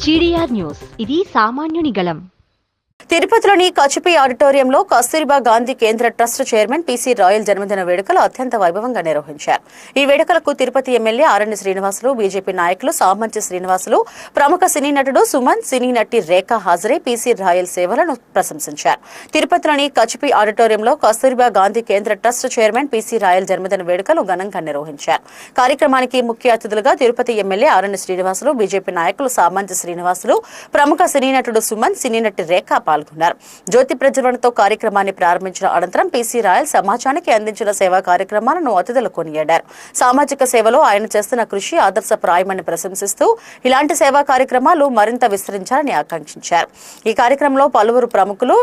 GDR news, ఇది సామాన్యుని గళం. తిరుపతిలోని కచుపి ఆడిటోరియంలో కస్తూరిబా గాంధీ కేంద్ర ట్రస్ట్ చైర్మన్ పీసీ రాయల్ జన్మదిన వేడుకలు అత్యంత వైభవంగా నిర్వహించారు. ఈ వేడుకలకు తిరుపతి ఎమ్మెల్యే ఆరణి శ్రీనివాసులు, బీజేపీ నాయకులు సామంచి శ్రీనివాసులు, ప్రముఖ సినీ నటుడు సుమన్, సినీ నటి రేఖ హాజరై పీసీ రాయల్ సేవలను ప్రశంసించారు. తిరుపతిలోని కచుపి ఆడిటోరియంలో కస్తూరిబా గాంధీ కేంద్ర ట్రస్ట్ చైర్మన్ పీసీ రాయల్ జన్మదిన వేడుకలు ఘనంగా నిర్వహించారు. కార్యక్రమానికి ముఖ్య అతిథులుగా తిరుపతి ఎమ్మెల్యే ఆరణి శ్రీనివాసులు, బీజేపీ నాయకులు సామంచి శ్రీనివాసులు, ప్రముఖ సినీ నటుడు సుమన్, సినీ నటి రేఖ పాల్గొన్నారు. జ్యోతి ప్రజ్వలనతో కార్యక్రమాన్ని ప్రారంభించిన అనంతరం పీసీ రాయల్ సమాజానికి అందించిన సేవా కార్యక్రమాలను అతిథులు కొనియాడారు. సామాజిక సేవలో ఆయన చేస్తున్న కృషి ఆదర్శప్రాయమని ప్రశంసిస్తూ ఇలాంటి సేవా కార్యక్రమాలు మరింత విస్తరించాలని ఆకాంక్షించారు. ఈ కార్యక్రమంలో పలువురు ప్రముఖులు,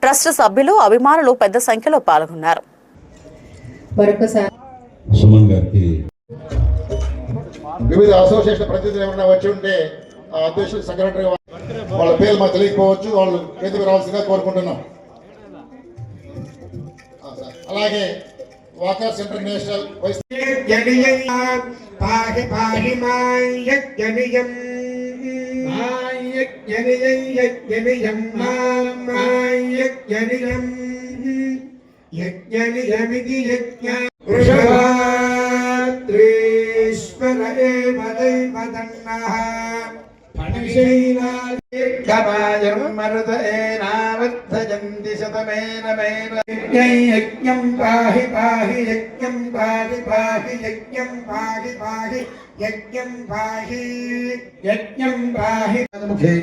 ట్రస్ట్ సభ్యులు, అభిమానులు పెద్ద సంఖ్యలో పాల్గొన్నారు. వివిధ అసోసియేషన్ ప్రతినిధులు ఎవరైనా వచ్చి ఉంటే అధ్యక్షుడు, సెక్రటరీ వాళ్ళ పేర్లు మాకు తెలియకపోవచ్చు, వాళ్ళు ఎందుకు రావాల్సిందిగా కోరుకుంటున్నాం. అలాగే వాకర్స్ ఇంటర్నేషనల్ మరుదేనావర్ధయంతి శతమేన యజ్ఞం పాహి పాహి యజ్ఞం పాహి పాహి యజ్ఞం పాహి పాహి యజ్ఞం పాహి యజ్ఞం పాహి ముఖే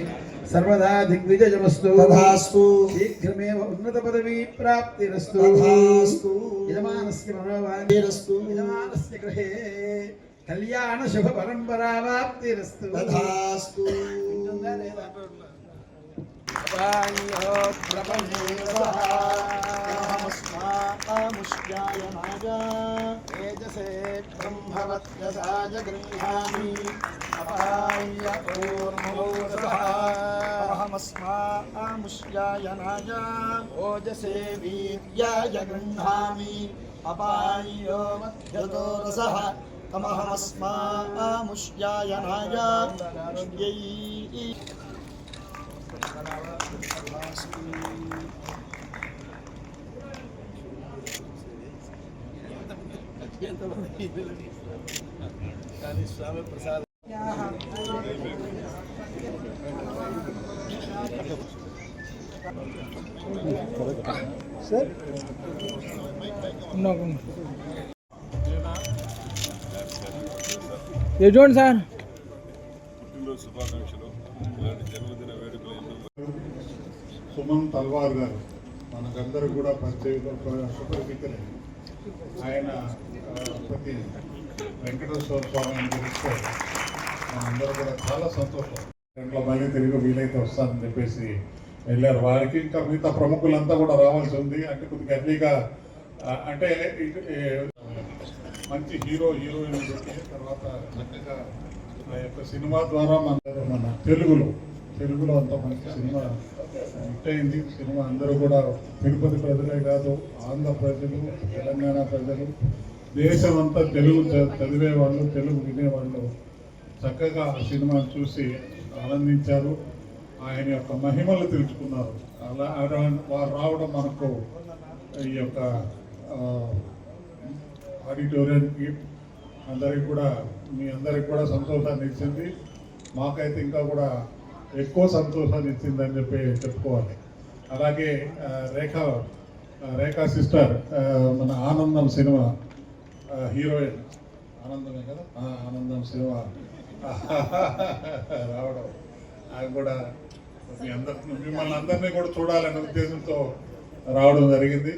సర్వదా దిగ్విజయమస్తు తథాస్తు శీఘ్రమేవ ఉన్నత పదవీ ప్రాప్తిరస్తు తథాస్తు యజమానస్య మనోవాంఛిరస్తు యజమానస్య గృహే కళ్యాణ శుభ పరంపరావాప్తిరస్తు తథాస్తు. తేజసే బ్రహ్మవత్యసాయ గృహామి అపాయ ఓర్మోదహమస్మాముష్యాయ నాయ ఓజసే వీర్యాయ గృహామి అపాయో మధ్యతో రసః తమహమస్మాముష్యాయ నాయ స్వామి ప్రసాద్ సార్ చూడండి సార్. సుమన్ తల్వార్ గారు మనకందరూ కూడా సుపరిచితులే. ఆయన ప్రతి వెంకటేశ్వర స్వామిని తెలిస్తే మనందరూ కూడా చాలా సంతోషం. ఇంట్లో మళ్ళీ తిరిగి వీలైతే వస్తానని చెప్పేసి వెళ్ళారు. వారికి ఇంకా మిగతా ప్రముఖులంతా కూడా రావాల్సి ఉంది. అంటే కొద్దిగా ఎర్లీగా, అంటే మంచి హీరోయిన్ పెట్టి తర్వాత చక్కగా ఆ యొక్క సినిమా ద్వారా మన తెలుగులో అంత మంచి సినిమా హిట్ అయింది. సినిమా అందరూ కూడా తిరుపతి ప్రజలే కాదు, ఆంధ్ర ప్రజలు, తెలంగాణ ప్రజలు, దేశం అంతా తెలుగు చదివేవాళ్ళు, తెలుగు వినేవాళ్ళు చక్కగా ఆ సినిమాను చూసి ఆనందించారు. ఆయన యొక్క మహిమలు తెలుసుకున్నారు. అలా వారు రావడం మనకు ఈ యొక్క ఆడిటోరియంకి మీ అందరికి కూడా సంతోషాన్ని ఇచ్చింది. మాకైతే ఇంకా కూడా ఎక్కువ సంతోషాన్ని ఇచ్చిందని చెప్పుకోవాలి. అలాగే రేఖా సిస్టర్, మన ఆనందం సినిమా హీరోయిన్, ఆనందమే కదా, ఆనందం సినిమా రావడం, అది కూడా మిమ్మల్ని అందరినీ కూడా చూడాలనే ఉద్దేశంతో రావడం జరిగింది.